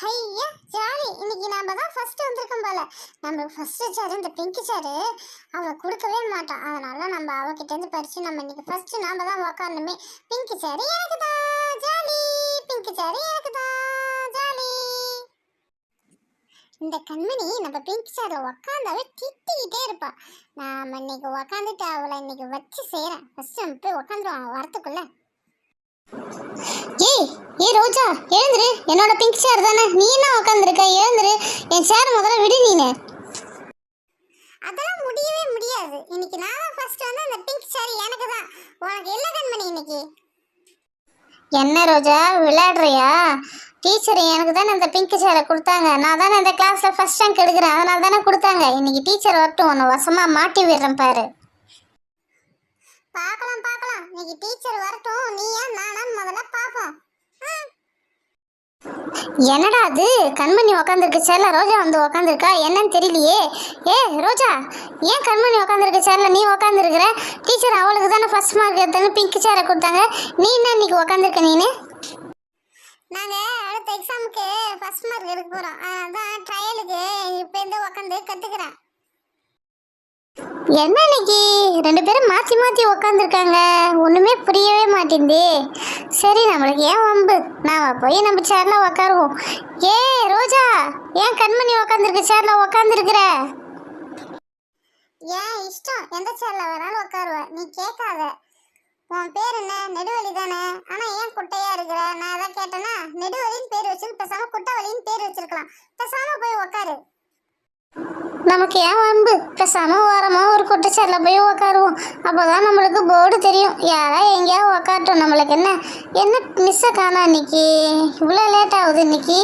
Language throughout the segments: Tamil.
ஐயா ஜாலி, இன்னைக்கு நாம தான் ஃபர்ஸ்ட் வந்திருக்கோம் போல. நம்ம ஃபர்ஸ்ட் சேர் இந்த பிங்க் சேரு அவ கொடுக்கவே மாட்டான். அதனால நம்ம அவகிட்ட இருந்து பறிச்சு நம்ம இன்னைக்கு ஃபர்ஸ்ட் நாம தான் உட்காரணுமே. பிங்க் சேரு எனக்கு தான் ஜாலி, பிங்க் சேரு எனக்கு தான் ஜாலி. இந்த கண்மணி நம்ம பிங்க் சேர்ல உட்காந்தாவே திட்டிக்கிட்டே இருப்பா. நாம இன்னைக்கு உட்காந்துட்டு அவளை இன்னைக்கு வச்சு செய்யறேன். ஃபர்ஸ்ட் நம்ம போய் உட்காந்துருவான் வரத்துக்குள்ள. ஏய் ஏய் ரோஜா, எழுந்துரு. என்னோட பிங்க் சேர் தானே, நீ என்ன உட்காந்துருக்க? எழுந்துரு, என் சேர் முதல்ல விடு. நீனு அதெல்லாம் முடியவே முடியாது. இன்னைக்கு நான் தான் ஃபர்ஸ்ட் வந்து அந்த பிங்க் சேர் எனக்கு தான். உனக்கு இல்ல கண்மணி இன்னைக்கு. என்ன ரோஜா விளையாடுறியா? டீச்சர் எனக்கு தானே அந்த பிங்க் சேரை கொடுத்தாங்க. நான் தானே இந்த கிளாஸ்ல ஃபர்ஸ்ட் ரேங்க் எடுக்கிறேன், அதனால தானே கொடுத்தாங்க. இன்னைக்கு டீச்சர் வரட்டும், உன்னை வசமா மாட்டி விடுறேன் பாரு. பார்க்கலாம் பார்க்கலாம், இன்னைக்கு டீச்சர் வரட்டும். நீயா நானா முதல்ல பாப்போம். என்னடா அது, கண்மணி உட்காந்துருக்க சேர்ல ரோஜா வந்து உட்காந்துருக்கா, என்னன்னு தெரியலையே. ஏ ரோஜா, ஏன் கண்மணி உட்காந்துருக்க சேர்ல நீ உட்காந்துருக்குற? டீச்சர் அவளுக்கு தானே ஃபர்ஸ்ட் மார்க் எடுத்தாங்க, பிங்க் சேரை கொடுத்தாங்க. நீ என்ன இன்னைக்கு உட்காந்துருக்க? நீனு நாங்க அடுத்த எக்ஸாமுக்கு ஃபர்ஸ்ட் மார்க் எடுக்க போறோம், அதான் ட்ரையலுக்கு இப்போ இருந்து உட்காந்து கத்துக்கிறேன். என்ன இன்னைக்கு ரெண்டு பேரும் மாற்றி மாற்றி உக்காந்துருக்காங்க, ஒன்றுமே புரியவே மாட்டேங்குது. சரி, நம்மளுக்கு ஏன் வம்பு, நாம் போய் நம்ம சேரில் உக்காருவோம். ஏ ரோஜா, ஏன் கண்மணி உக்காந்துருக்க சேரில் உக்காந்துருக்குற? ஏன் இஷ்டம், எந்த சேரில் வேணாலும் உட்காருவேன், நீ கேட்காத. உன் பேர் என்ன? நெடுவலி தானே. ஆனால் ஏன் குட்டையாக இருக்கிற? நான் அதான் கேட்டேன்னா, நெடுவலின்னு பேர் வச்சுட்டு பேசாமல் குட்டவலின்னு பேர் வச்சிருக்கலாம். பேசாமல் போய் உக்காரு. நமக்கு ஏன் வம்பு, பேசாம ஓரமாக ஒரு குட்டச்சேரில் போய் உக்காருவோம். அப்போதான் நம்மளுக்கு போர்டு தெரியும். யாரா எங்கேயா உக்காரட்டும், நம்மளுக்கு என்ன. என்ன மிஸ்ஸை காணா இன்னைக்கு, இவ்வளோ லேட் ஆகுது. இன்னைக்கு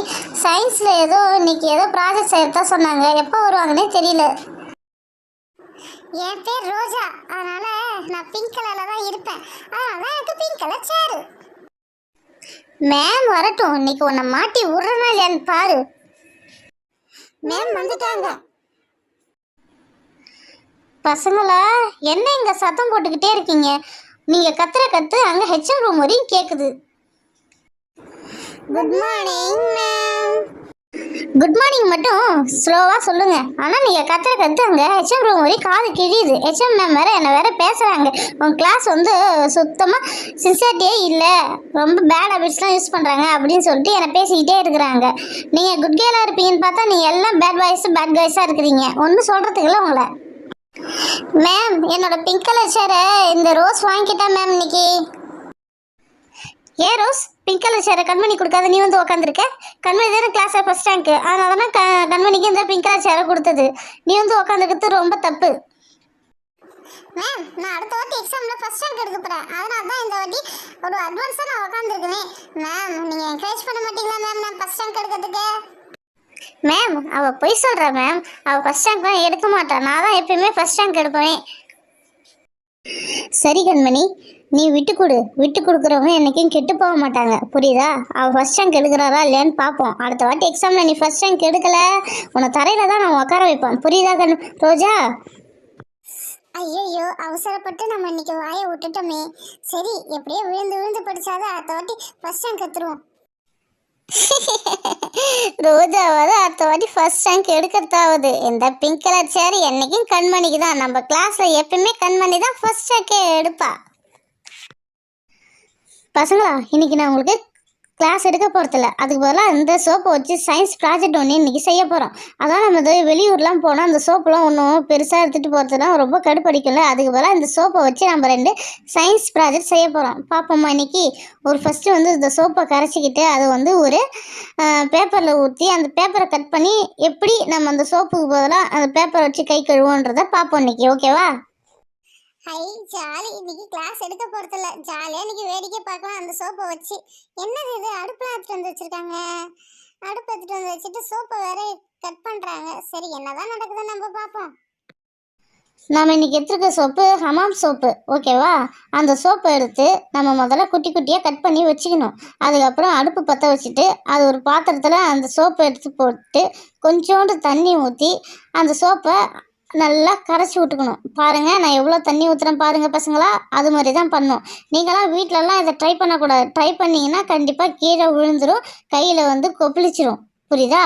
சயின்ஸில் இன்னைக்கு ஏதோ ப்ராஜெக்ட் செய்யறதா சொன்னாங்க. எப்போ வருவாங்கன்னே தெரியல. என் பேர் ரோஜா, அதனால நான் பிங்க் கலரில் தான் இருப்பேன். அதனால எனக்கு பிங்க் கலர் சேரு. மேம் வரட்டும், இன்னைக்கு உன்னை மாட்டி விடுறனா இல்லையான்னு பாரு. மேம் வந்துட்டாங்க. பசங்களா, என்ன இங்க சத்தம் போட்டுக்கிட்டே இருக்கீங்க? நீங்க கத்துற கத்து அங்க ஹெச்எம் ரூம் வரையும் கேக்குது. Good morning ma'am. Good morning மட்டும் ஸ்லோவா சொல்லுங்க. ஆனா நீங்க கத்துற கத்து அங்க ஹெச்எம் ரூம் வரையும் காது கிழியுது. ஹெச்எம் மேம் வேற என்ன வேற பேசுறாங்க. உங்க கிளாஸ் வந்து சுத்தமா சின்சியரிட்டியே இல்லை, ரொம்ப பேட் ஹேபிட்ஸ்லாம் யூஸ் பண்றாங்க அப்படின்னு சொல்லிட்டு என்ன பேசிக்கிட்டே இருக்கிறாங்க. நீங்க குட் கேர்லா இருப்பீங்கன்னு பார்த்தா நீங்க எல்லாம் பேட் பாய்ஸ் பேட் காய்ஸா இருக்கிறீங்க. ஒன்றும் சொல்றதுக்கு இல்லை உங்களை. மேம், என்னோட பிங்க் கலர் சேரை இந்த ரோஸ் வாங்கிக்கிட்டா மேம் இன்னைக்கு. ஏன் ரோஸ், பிங்க் கலர் சேரை கண்மணி கொடுக்காத நீ வந்து உக்காந்துருக்க? கண்மணி தானே கிளாஸில் ஃபர்ஸ்ட் ரேங்க், அதனால தான் கண்மணிக்கு இந்த பிங்க் கலர் சேரை கொடுத்தது. நீ வந்து உக்காந்துருக்கிறது ரொம்ப தப்பு. மேம், நான் அடுத்த வாட்டி எக்ஸாமில் ஃபர்ஸ்ட் ரேங்க் எடுக்க போகிறேன், அதனால தான் இந்த வாட்டி ஒரு அட்வான்ஸாக நான் உட்காந்துருக்கேன். மேம், நீங்கள் என்கரேஜ் பண்ண மாட்டீங்களா மேம் நான் ஃபர்ஸ்ட் ரேங்க் எடுக்கிறதுக்கு? மேம், அவள் பொய் சொல்கிறா மேம். அவள் ஃபர்ஸ்ட் ரேங்க் தான் எடுக்க மாட்டாள். நான் தான் எப்பயுமே ஃபர்ஸ்ட் ரேங்க் எடுப்பேன். சரி கண்மணி, நீ விட்டு கொடு. விட்டு கொடுக்குறவங்க என்றைக்கும் கெட்டு போக மாட்டாங்க, புரியுதா? அவள் ஃபர்ஸ்ட் ரேங்க் எடுக்கிறாரா இல்லையான்னு பார்ப்போம். அடுத்த வாட்டி எக்ஸாமில் நீ ஃபர்ஸ்ட் ரேங்க் எடுக்கலை, உன்னை தரையில் தான் நான் உட்கார வைப்பேன், புரியுதா ரோஜா? ஐயோ, அவசரப்பட்டு நம்ம இன்னைக்கு வாயை விட்டுட்டோமே. சரி, எப்படியோ விழுந்து விழுந்து படிச்சாதான் அடுத்த வாட்டி ஃபர்ஸ்ட் ரேங்க் எடுத்துருவோம். ரோஜாவது அடுத்த வாட்டி ஃபர்ஸ்ட் ரேங்க் எடுக்கிறதாவது. இந்த பிங்க் கலர் சேர் என்னைக்கும் கண்மணிக்கு தான். நம்ம கிளாஸ்ல எப்பயுமே கண்மணி தான் ஃபர்ஸ்ட் ரேங்க் எடுப்பா. பசங்களா, இன்னைக்கு நான் உங்களுக்கு கிளாஸ் எடுக்க போகிறதில்ல. அதுக்கு பதிலாக இந்த சோப்பை வச்சு சயின்ஸ் ப்ராஜெக்ட் ஒன்று இன்றைக்கி செய்ய போகிறோம். அதான் நம்ம வெளியூர்லாம் போனால் அந்த சோப்புலாம் ஒன்றும் பெருசாக எடுத்துகிட்டு போகிறதுலாம் ரொம்ப கடுப்படிக்கல. அதுக்கு பதிலாக இந்த சோப்பை வச்சு நம்ம 2 சயின்ஸ் ப்ராஜெக்ட் செய்ய போகிறோம். பார்ப்போம்மா. இன்றைக்கி ஒரு ஃபஸ்ட்டு வந்து இந்த சோப்பை கரைச்சிக்கிட்டு அதை வந்து ஒரு பேப்பரில் ஊற்றி அந்த பேப்பரை கட் பண்ணி எப்படி நம்ம அந்த சோப்புக்கு பதிலாக அந்த பேப்பரை வச்சு கை கழுவோன்றதை பார்ப்போம் இன்றைக்கி. ஓகேவா? ஹை ஜாலி, இன்னைக்கு கிளாஸ் எடுக்க போறதில்ல, ஜாலியா இன்னைக்கு வேடிக்கை பார்க்கலாம் அந்த சோப்பை வச்சு. என்னது இது, அடுப்புல எடுத்துட்டு வந்து வச்சிருக்காங்க. அடுப்பு எடுத்துட்டு வந்து வச்சுட்டு சோப்பை வேற கட் பண்றாங்க. சரி, என்னதான் நடக்குதுன்னு நம்ம பார்ப்போம். நம்ம இன்னைக்கு எடுத்துருக்க சோப்பு ஹமாம் சோப்பு, ஓகேவா? அந்த சோப்பை எடுத்து நம்ம முதல்ல குட்டி குட்டியாக கட் பண்ணி வச்சுக்கணும். அதுக்கப்புறம் அடுப்பு பற்ற வச்சுட்டு அது ஒரு பாத்திரத்தில் அந்த சோப்பை எடுத்து போட்டு கொஞ்சோண்டு தண்ணி ஊற்றி அந்த சோப்பை நல்லா கரைச்சி விட்டுக்கணும். பாருங்கள், நான் எவ்வளோ தண்ணி ஊற்றுறேன் பாருங்கள் பசங்களா. அது மாதிரி தான் பண்ணும். நீங்களாம் வீட்டிலலாம் இதை ட்ரை பண்ணக்கூடாது. ட்ரை பண்ணிங்கன்னா கண்டிப்பாக கீழே விழுந்துடும், கையில் வந்து கொப்பளிச்சிடும், புரியுதா?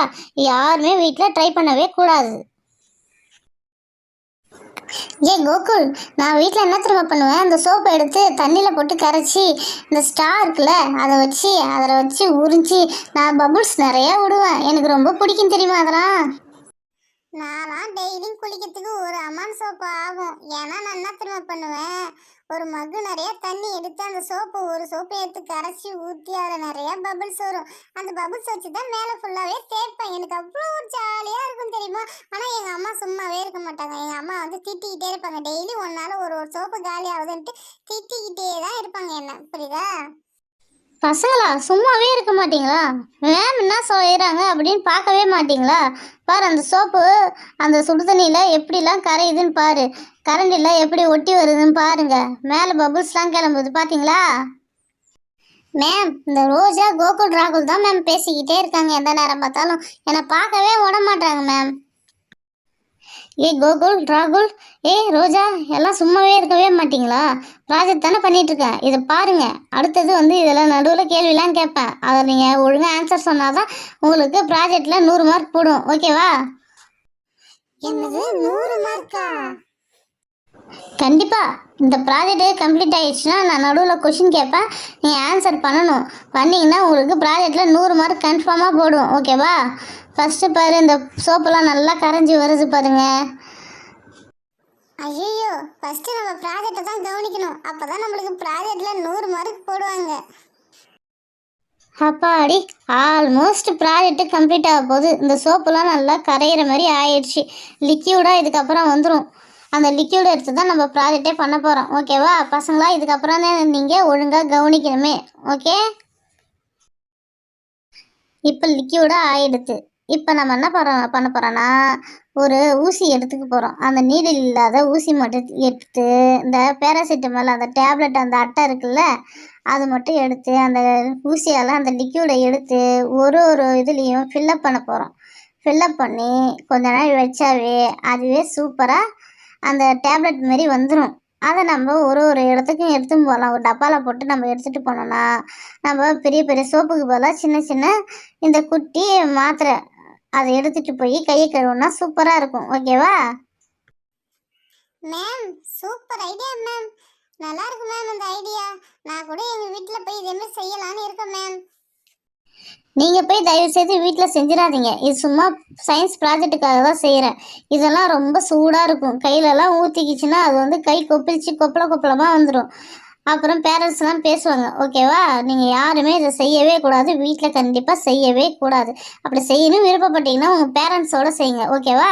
யாருமே வீட்டில் ட்ரை பண்ணவே கூடாது. கோகுல், நான் வீட்டில் என்ன திரும்ப பண்ணுவேன், அந்த சோப்பை எடுத்து தண்ணியில் போட்டு கரைச்சி இந்த ஸ்டார் இருக்குல்ல அதில் வச்சு உறிஞ்சி நான் பபுள்ஸ் நிறையா விடுவேன். எனக்கு ரொம்ப பிடிக்கும் தெரியுமா அதெல்லாம். நான்லாம் டெய்லியும் குளிக்கிறதுக்கு ஒரு அமான் சோப்பு ஆகும். ஏன்னா நான் என்ன திரும்ப பண்ணுவேன், ஒரு மக்கு நிறைய தண்ணி எடுத்து அந்த ஒரு சோப்பை எடுத்து கரைச்சி ஊற்றி அதில் நிறைய பபிள்ஸ் வரும். அந்த பபிள்ஸ் வச்சு தான் மேலே ஃபுல்லாகவே தேய்ப்பேன். எனக்கு அவ்வளோ ஒரு ஜாலியாக இருக்கும் தெரியுமா. ஆனால் எங்கள் அம்மா சும்மாவே இருக்க மாட்டாங்க. எங்கள் அம்மா வந்து திட்டிக்கிட்டே இருப்பாங்க. டெய்லி ஒன்றால் ஒரு சோப்பு காலி ஆகுதுன்ட்டு திட்டிக்கிட்டே தான் இருப்பாங்க என்ன, புரியுதா? பசங்களா சும்மாவே இருக்க மாட்டீங்களா? மேம் என்ன செய்கிறாங்க அப்படின்னு பார்க்கவே மாட்டீங்களா? பாரு அந்த சோப்பு அந்த சுடு தண்ணியில் எப்படிலாம் கரையுதுன்னு பாரு, கரண்டில் எப்படி ஒட்டி வருதுன்னு பாருங்க, மேலே பபுள்ஸ்லாம் கிளம்புது பார்த்தீங்களா? மேம் இந்த ரோஜா கோகுல் ராகுல் தான் மேம் பேசிக்கிட்டே இருக்காங்க. எந்த நேரம் பார்த்தாலும் என்னை பார்க்கவே விட மாட்டாங்க மேம். கோகுல் ராகுல், ரோஜா, எல்லாம் சும்மாவே இருக்கவே மாட்டீங்களா? ப்ராஜெக்ட் தானே பண்ணிட்டு இருக்கேன், இதை பாருங்க. அடுத்தது வந்து இதெல்லாம் நடுவில் கேள்விலாம் கேட்பேன், அதை நீங்கள் ஒழுங்காக ஆன்சர் சொன்னாதான் உங்களுக்கு ப்ராஜெக்டில் 100 மார்க் போடும், ஓகேவா? என்னது 100 மார்க்கா? கண்டிப்பா. இந்த ப்ராஜெக்ட் கம்ப்ளீட் ஆயிடுச்சுன்னா நான் நடுவில் கொஷின் கேட்பேன், நீங்கள் ஆன்சர் பண்ணணும். பண்ணிங்கன்னா உங்களுக்கு ப்ராஜெக்டில் 100 மார்க் கன்ஃபார்மாக போடும், ஓகேவா? ஃபஸ்ட்டு பாரு, இந்த சோப்பெல்லாம் நல்லா கரைஞ்சி வருது பாருங்க. ஐயோ, ஃபஸ்ட்டு நம்ம ப்ராஜெக்டை தான் கவனிக்கணும். அப்போ தான் நம்மளுக்கு ப்ராஜெக்டில் 100 மார்க் போடுவாங்க. அப்பாடி, ஆல்மோஸ்ட் ப்ராஜெக்ட் கம்ப்ளீட் ஆக போகுது. இந்த சோப்புலாம் நல்லா கரையிற மாதிரி ஆயிடுச்சு. லிக்யூடாக இதுக்கப்புறம் வந்துடும். அந்த லிக்யூட் எடுத்து தான் நம்ம ப்ராஜெக்டே பண்ண போகிறோம், ஓகேவா? பசங்களா இதுக்கப்புறம் தான் நீங்கள் ஒழுங்காக கவனிக்கணுமே, ஓகே? இப்போ லிக்யூடாக ஆயிடுது. இப்போ நம்ம என்ன பண்ண போகிறோன்னா, ஒரு ஊசி எடுத்துக்க போகிறோம். அந்த நீடில் இல்லாத ஊசி மட்டும் எடுத்து, இந்த பேராசிட்டமால் அந்த டேப்லெட் அந்த அட்டை இருக்குல்ல, அது மட்டும் எடுத்து அந்த ஊசியால் அந்த லிக்யூடை எடுத்து ஒரு இதுலேயும் ஃபில்லப் பண்ண போகிறோம். ஃபில்லப் பண்ணி கொஞ்ச நாள் வச்சாவே அதுவே சூப்பராக அந்த டேப்லெட் மாரி வந்துடும். அதை நம்ம ஒரு இடத்துக்கும் எடுத்துன்னு போகலாம். ஒரு டப்பாவில் போட்டு நம்ம எடுத்துகிட்டு போனோம்னா நம்ம பெரிய பெரிய சோப்புக்கு பதிலாக சின்ன சின்ன இந்த குட்டி மாத்திரை அதை எடுத்துகிட்டு போய் கையை கழுவுனா சூப்பராக இருக்கும், ஓகேவா? மேம் சூப்பர் ஐடியா மேம், நல்லா இருக்கு மேம் அந்த ஐடியா. நான் கூட எங்கள் வீட்டில் போய் இதேமாதிரி செய்யலான்னு இருக்கேன் மேம். நீங்கள் போய் தயவுசெய்து வீட்டில் செஞ்சிடாதீங்க. இது சும்மா சயின்ஸ் ப்ராஜெக்டுக்காக தான் செய்கிறேன். இதெல்லாம் ரொம்ப சூடாக இருக்கும். கையிலலாம் ஊற்றிக்கிச்சுன்னா அது வந்து கை கொப்பளிச்சு கொப்பளமாக வந்துடும். அப்புறம் பேரண்ட்ஸ்லாம் பேசுவாங்க, ஓகேவா? நீங்கள் யாருமே இதை செய்யவே கூடாது. வீட்டில் கண்டிப்பாக செய்யவே கூடாது. அப்படி செய்யணும் விருப்பப்பட்டீங்கன்னா உங்கள் பேரண்ட்ஸோடு செய்யுங்க, ஓகேவா?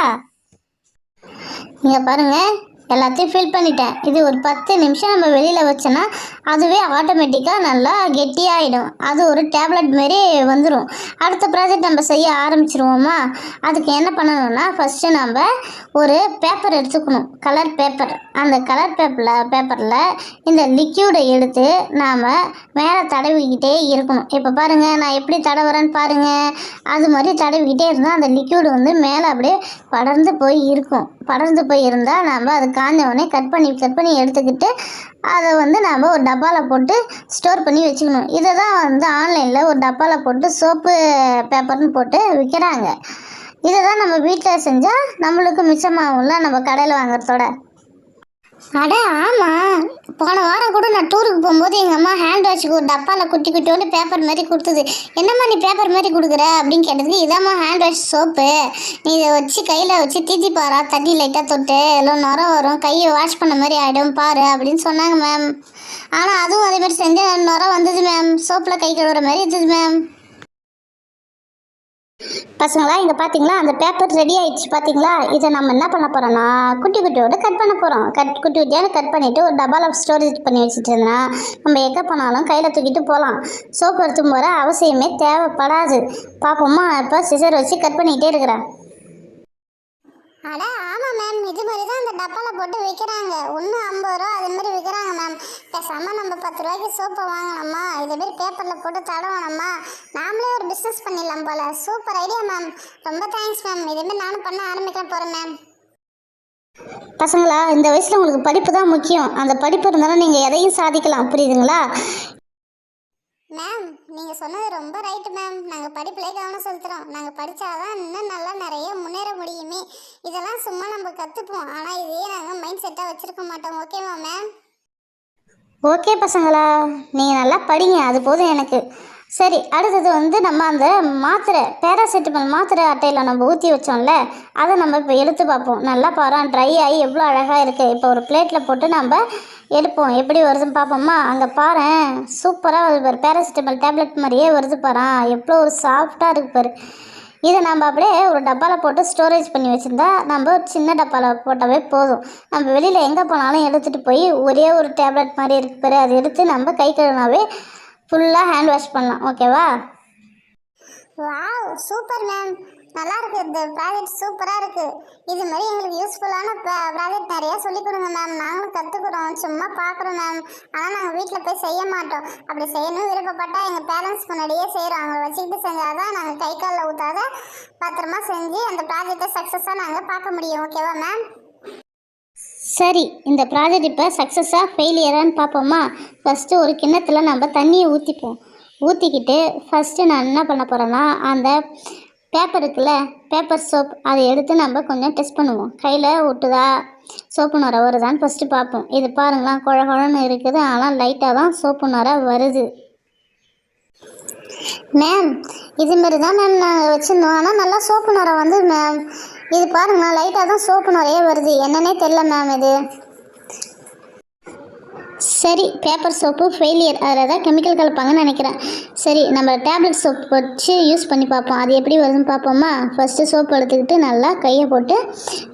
நீங்கள் பாருங்கள், எல்லாத்தையும் ஃபில் பண்ணிட்டேன். இது ஒரு 10 நிமிஷம் நம்ம வெளியில் வச்சோன்னா அதுவே ஆட்டோமேட்டிக்காக நல்லா கெட்டியாகிடும். அது ஒரு டேப்லெட் மாரி வந்துடும். அடுத்த ப்ராஜெக்ட் நம்ம செய்ய ஆரம்பிச்சிருவோமா? அதுக்கு என்ன பண்ணணும்னா, ஃபஸ்ட்டு நம்ம ஒரு பேப்பர் எடுத்துக்கணும், கலர் பேப்பர். அந்த கலர் பேப்பரில் இந்த லிக்யூடை எடுத்து நாம் மேலே தடவிக்கிட்டே இருக்கணும். இப்போ பாருங்கள், நான் எப்படி தடவுறேன்னு பாருங்கள். அது மாதிரி தடவிக்கிட்டே இருந்தால் அந்த லிக்யூடு வந்து மேலே அப்படியே படர்ந்து போய் இருக்கும். படர்ந்து போய் இருந்தால் நம்ம அது காஞ்சவொடனே கட் பண்ணி எடுத்துக்கிட்டு அதை வந்து நம்ம ஒரு டப்பாவில் போட்டு ஸ்டோர் பண்ணி வச்சுக்கணும். இதை தான் வந்து ஆன்லைனில் ஒரு டப்பாவில் போட்டு சோப்பு பேப்பர்னு போட்டு விற்கிறாங்க. இதை தான் நம்ம வீட்டில் செஞ்சால் நம்மளுக்கு மிச்சமாகும்ல நம்ம கடையில் வாங்குறதோட. அட ஆமாம், போன வாரம் கூட நான் டூருக்கு போகும்போது எங்கள் அம்மா ஹேண்ட் வாஷுக்கு ஒரு டப்பாவில் குட்டி குட்டியோண்டு பேப்பர் மாதிரி கொடுத்தது. என்னம்மா நீ பேப்பர் மாதிரி கொடுக்குற அப்படின்னு கேட்டதுக்கு, இதாம்மா ஹேண்ட் வாஷ் சோப்பு, நீ இதை வச்சு கையில் வச்சு தீத்தி பாரா, தண்ணி லைட்டாக தொட்டு எல்லாம் நுரம் வரும், கையை வாஷ் பண்ண மாதிரி ஆகிடும் பாரு அப்படின்னு சொன்னாங்க மேம். ஆனால் அதுவும் அதேமாதிரி செஞ்சு நுரம் வந்தது மேம். சோப்பில் கை கழுவுற மாதிரி இருந்தது மேம். பசங்களா இங்கே பார்த்தீங்களா, அந்த பேப்பர் ரெடி ஆகிடுச்சு பார்த்தீங்களா? இதை நம்ம என்ன பண்ண போகிறோன்னா குட்டி குட்டியோடு கட் பண்ண போகிறோம். குட்டி குட்டியோடு கட் பண்ணிவிட்டு ஒரு டப்பாவில் ஸ்டோரேஜ் பண்ணி வச்சுட்டு இருந்தோன்னா நம்ம எங்கே போனாலும் கையில் தூக்கிட்டு போகலாம். சோப்பு எடுத்து போகிற அவசியமே தேவைப்படாது. பார்ப்போமா? இப்போ சிசர் வச்சு கட் பண்ணிகிட்டே இருக்கிறேன். அட ஆமாம் மேம், இது மாதிரி தான் இந்த டப்பாவில் போட்டு விற்கிறாங்க. ஒன்று 50 ரூபா அது மாதிரி விற்கிறாங்க மேம். பேசாமல் நம்ம 10 ரூபாய்க்கு சோப்பை வாங்கினோம்மா, இதேமாரி பேப்பரில் போட்டு தடவணும்மா, நாமளே ஒரு பிஸ்னஸ் பண்ணிடலாம் போல். சூப்பர் ஐடியா மேம், ரொம்ப தேங்க்ஸ் மேம். இதேமாரி நானும் பண்ண ஆரம்பிக்க போகிறேன் மேம். பசங்களா, இந்த வயசில் உங்களுக்கு படிப்பு தான் முக்கியம். அந்த படிப்பு இருந்தாலும் நீங்கள் எதையும் சாதிக்கலாம், புரியுதுங்களா? மேம் நீங்கள் சொன்னது ரொம்ப ரைட்டு மேம். நாங்கள் படிப்பிலே கவனம் செலுத்துகிறோம். நாங்கள் படித்தாதான் இன்னும் நல்லா நிறைய முன்னேற முடியுமே. இதெல்லாம் சும்மா நம்ம கற்றுப்போம், ஆனால் இதையே நாங்கள் மைண்ட் செட்டாக வச்சுருக்க மாட்டோம். ஓகேவா மேம்? ஓகே பசங்களா, நீங்கள் நல்லா படிங்க, அது போதும் எனக்கு. சரி, அடுத்தது வந்து நம்ம அந்த மாத்திரை பேராசிட்டமல் மாத்திரை அட்டையில் நம்ம ஊற்றி வச்சோம்ல, அதை நம்ம இப்போ எடுத்து பார்ப்போம். நல்லா பாரு, ட்ரை ஆகி எவ்வளோ அழகாக இருக்குது. இப்போ ஒரு பிளேட்டில் போட்டு நம்ம எடுப்போம், எப்படி வருதுன்னு பார்ப்போம்மா. அங்கே பாரு, சூப்பராக வருது பாரு, பேராசிட்டமல் டேப்லெட் மாதிரியே வருது பாரு, எவ்வளோ ஒரு சாஃப்டாக இருக்கு பாரு. இதை நம்ம அப்படியே ஒரு டப்பாவில் போட்டு ஸ்டோரேஜ் பண்ணி வச்சுருந்தா நம்ம ஒரு சின்ன டப்பாவில் போட்டாவே போதும். நம்ம வெளியில் எங்கே போனாலும் எடுத்துகிட்டு போய் ஒரே ஒரு டேப்லெட் மாதிரி இருக்கு பாரு, அதை எடுத்து நம்ம கை கழுவினாவே ஃபுல்லாக ஹேண்ட் வாஷ் பண்ணலாம். ஓகேவா? Wow, super ma'am. நல்லா இருக்கு, இந்த ப்ராஜெக்ட் சூப்பராக இருக்குது. இது மாதிரி எங்களுக்கு யூஸ்ஃபுல்லான ப்ராஜெக்ட் நிறையா சொல்லிக் கொடுங்க மேம். நாங்களும் கற்றுக்குறோம், சும்மா பார்க்குறோம் மேம். ஆனால் நாங்கள் வீட்டில் போய் செய்ய மாட்டோம். அப்படி செய்யணும் விருப்பப்பட்டால் எங்கள் பேரண்ட்ஸ் முன்னாடியே செய்கிறோம். அவங்கள வச்சுக்கிட்டு செஞ்சால் தான் நாங்கள் கை காலில் ஊற்றாத பத்திரமா செஞ்சு அந்த ப்ராஜெக்டை சக்ஸஸாக நாங்கள் பார்க்க முடியும். ஓகேவா மேம்? சரி, இந்த ப்ராஜெக்ட் இப்போ சக்ஸஸாக ஃபெயிலியரான்னு பார்ப்போமா. ஃபஸ்ட்டு ஒரு கிண்ணத்தில் நம்ம தண்ணியை ஊற்றிப்போம். ஊற்றிக்கிட்டு ஃபஸ்ட்டு நான் என்ன பண்ண போகிறேன்னா, அந்த பேப்பர் இருக்குல்ல, பேப்பர் சோப், அதை எடுத்து நம்ம கொஞ்சம் டெஸ்ட் பண்ணுவோம். கையில் ஒட்டுதா, சோப்பு நுரை வருதான்னு ஃபஸ்ட்டு பார்ப்போம். இது பாருங்களேன், குழ குழன்னு இருக்குது, ஆனால் லைட்டாக தான் சோப்பு நுரை வருது. மேம், இதுமாரி தான் மேம் நாங்கள் வச்சுருந்தோம், ஆனால் நல்லா சோப்பு நுரை வந்து மேம். இது பாருங்களா, லைட்டாக தான் சோப்பு நுரையே வருது, என்னன்னே தெரில மேம் இது. சரி, பேப்பர் சோப்பு ஃபெயிலியர், அதில் தான் கெமிக்கல் கலப்பாங்கன்னு நினைக்கிறேன். சரி, நம்ம டேப்லெட் சோப் வச்சு யூஸ் பண்ணி பார்ப்போம், அது எப்படி வருதுன்னு பார்ப்போமா. ஃபஸ்ட்டு சோப்பு எடுத்துக்கிட்டு நல்லா கையை போட்டு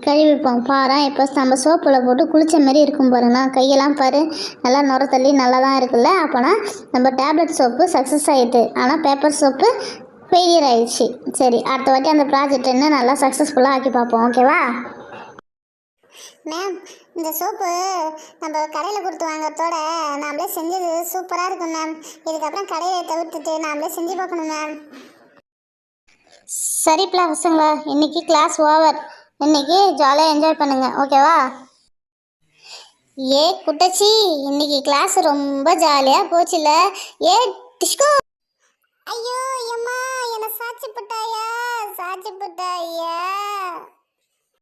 கழுவிப்போம். பாரு, இப்போ நம்ம சோப்பில் போட்டு குளித்த மாதிரி இருக்கும் பாருங்கண்ணா, கையெல்லாம் பாரு நல்லா நுர தள்ளி நல்லா தான் இருக்குல்ல. அப்போனா நம்ம டேப்லெட் சோப்பு சக்ஸஸ் ஆகிட்டு, ஆனால் பேப்பர் சோப்பு ஃபெயிலியர் ஆயிடுச்சு. சரி, அடுத்த வாட்டி அந்த ப்ராஜெக்ட் என்ன நல்லா சக்ஸஸ்ஃபுல்லாக ஆக்கி பார்ப்போம். ஓகேவா? மேம், இந்த சோப்பு நம்ம கடையில் கொடுத்து வாங்குறதோட நாமளே செஞ்சது சூப்பராக இருக்கும் மேம். இதுக்கப்புறம் கடையை தவிர்த்துட்டு நாமளே செஞ்சு பார்க்கணும் மேம். சரிப்பா பசங்களா, இன்னைக்கு கிளாஸ் ஓவர். இன்னைக்கு ஜாலியாக என்ஜாய் பண்ணுங்க. ஓகேவா? ஏ குட்டச்சி, இன்னைக்கு கிளாஸ் ரொம்ப ஜாலியாக போச்சுல. ஏ டிஸ்கோ. ஐயோ அம்மா, என்னை சாட்சி போட்டாயா?